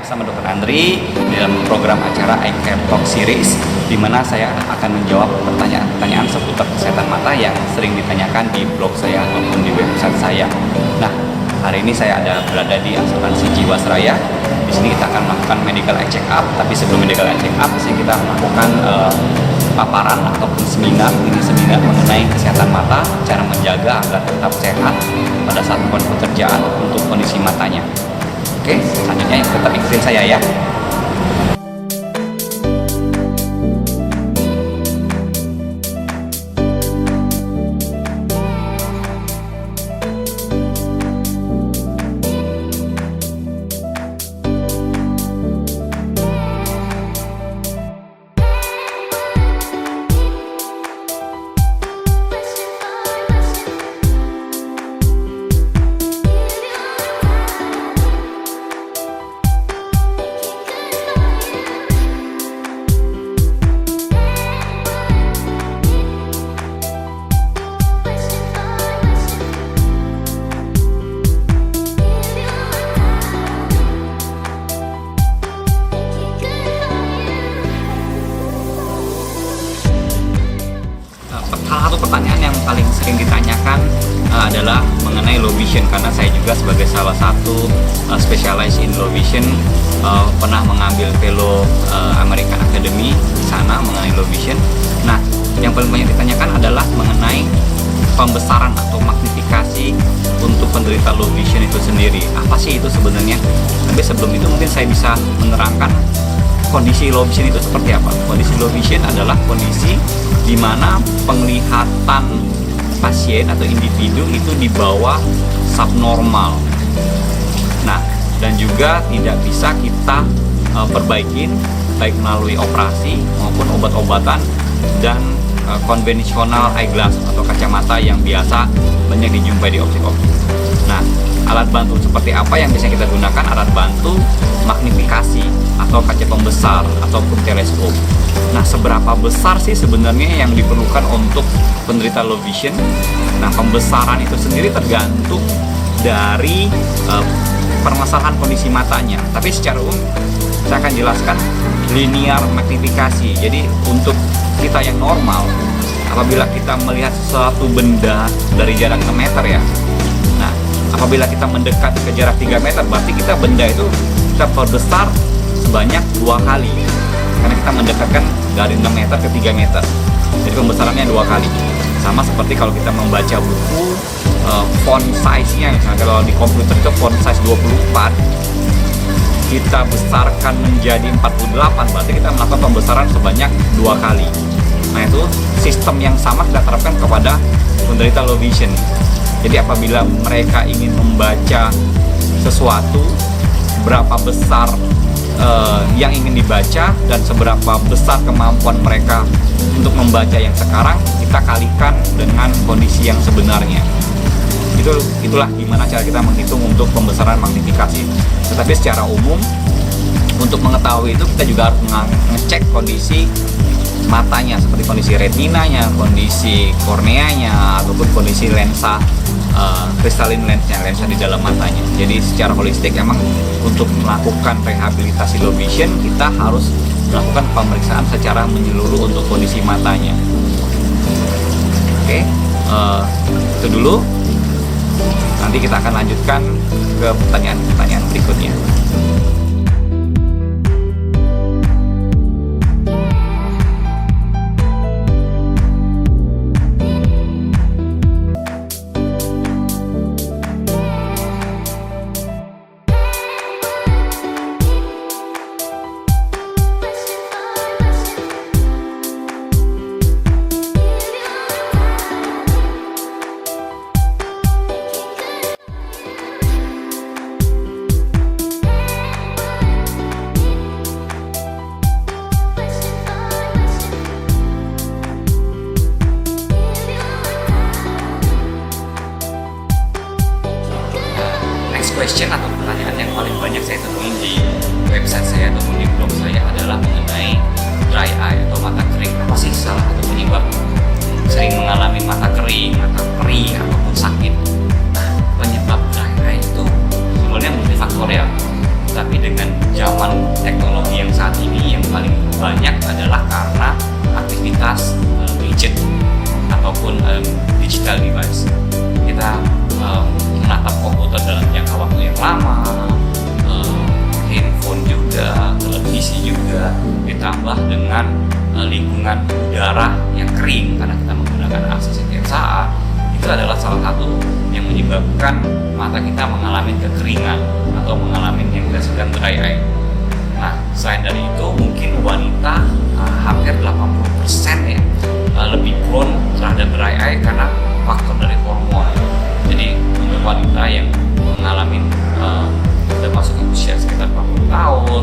bersama Dr. Andri di dalam program acara Eye Care Talk Series, di mana saya akan menjawab pertanyaan-pertanyaan seputar kesehatan mata yang sering ditanyakan di blog saya ataupun di website saya. Nah, hari ini saya berada di asuransi Jiwasraya. Di sini kita akan melakukan medical eye check up, tapi sebelum medical eye check up, di sini kita melakukan paparan ataupun seminar mengenai kesehatan mata, cara menjaga agar tetap sehat pada saat melakukan pekerjaan untuk kondisi matanya. Oke, selanjutnya tetap ikutin saya ya. Salah satu pertanyaan yang paling sering ditanyakan adalah mengenai low vision, karena saya juga sebagai salah satu specialized in low vision pernah mengambil fellow American Academy di sana mengenai low vision. Nah, yang paling banyak ditanyakan adalah mengenai pembesaran atau magnifikasi untuk penderita low vision itu sendiri. Apa sih itu sebenarnya? Tapi sebelum itu mungkin saya bisa menerangkan kondisi low vision itu seperti apa. Kondisi low vision adalah kondisi di mana penglihatan pasien atau individu itu di bawah subnormal. Nah, dan juga tidak bisa kita perbaikin baik melalui operasi maupun obat-obatan dan konvensional eyeglass atau kacamata yang biasa banyak dijumpai di optik-optik. Nah, alat bantu seperti apa yang bisa kita gunakan? Alat bantu magnifikasi atau kaca pembesar ataupun teleskop. Nah, seberapa besar sih sebenarnya yang diperlukan untuk penderita low vision? Nah, pembesaran itu sendiri tergantung dari permasalahan kondisi matanya. Tapi secara umum saya akan jelaskan linear magnifikasi. Jadi untuk kita yang normal, apabila kita melihat suatu benda dari jarak 6 meter ya. Nah, apabila kita mendekat ke jarak 3 meter, berarti kita benda itu kita perbesar sebanyak 2 kali. Karena kita mendekatkan dari 6 meter ke 3 meter. Jadi pembesarannya 2 kali. Sama seperti kalau kita membaca buku, font size-nya, misalnya kalau di komputer itu font size 24, kita besarkan menjadi 48, berarti kita melakukan pembesaran sebanyak 2 kali. Nah, itu sistem yang sama kita terapkan kepada penderita low vision. Jadi apabila mereka ingin membaca sesuatu, berapa besar yang ingin dibaca dan seberapa besar kemampuan mereka untuk membaca yang sekarang, kita kalikan dengan kondisi yang sebenarnya. Itulah gimana cara kita menghitung untuk pembesaran magnifikasi. Tetapi secara umum untuk mengetahui itu kita juga harus mengecek kondisi matanya, seperti kondisi retinanya, kondisi korneanya, ataupun kondisi lensa kristalin lensnya, lensa di dalam matanya. Jadi secara holistik emang untuk melakukan rehabilitasi low vision kita harus melakukan pemeriksaan secara menyeluruh untuk kondisi matanya. Oke, itu dulu. Nanti kita akan lanjutkan ke pertanyaan-pertanyaan berikutnya. Question atau pertanyaan yang paling banyak saya temuin di website saya ataupun di blog saya adalah mengenai dry eye atau mata kering. Apa sih salah satu penyebab sering mengalami mata kering, mata perih ataupun sakit? Nah, penyebab dry eye itu sebenarnya multifaktorial. Tapi dengan zaman teknologi yang saat ini, yang paling banyak adalah karena aktivitas gadget ataupun digital device. Kita menatap komputer dalam jangka waktu yang lama, handphone juga, televisi juga, ditambah dengan lingkungan udara yang kering karena kita menggunakan AC setiap saat. Itu adalah salah satu yang menyebabkan mata kita mengalami kekeringan atau mengalami yang kita sebut dry eye. Nah, selain dari itu mungkin wanita hampir 80% ya lebih prone terhadap dry eye karena faktor dari hormon. Jadi untuk wanita yang mengalami sudah masuk usia sekitar 40 tahun,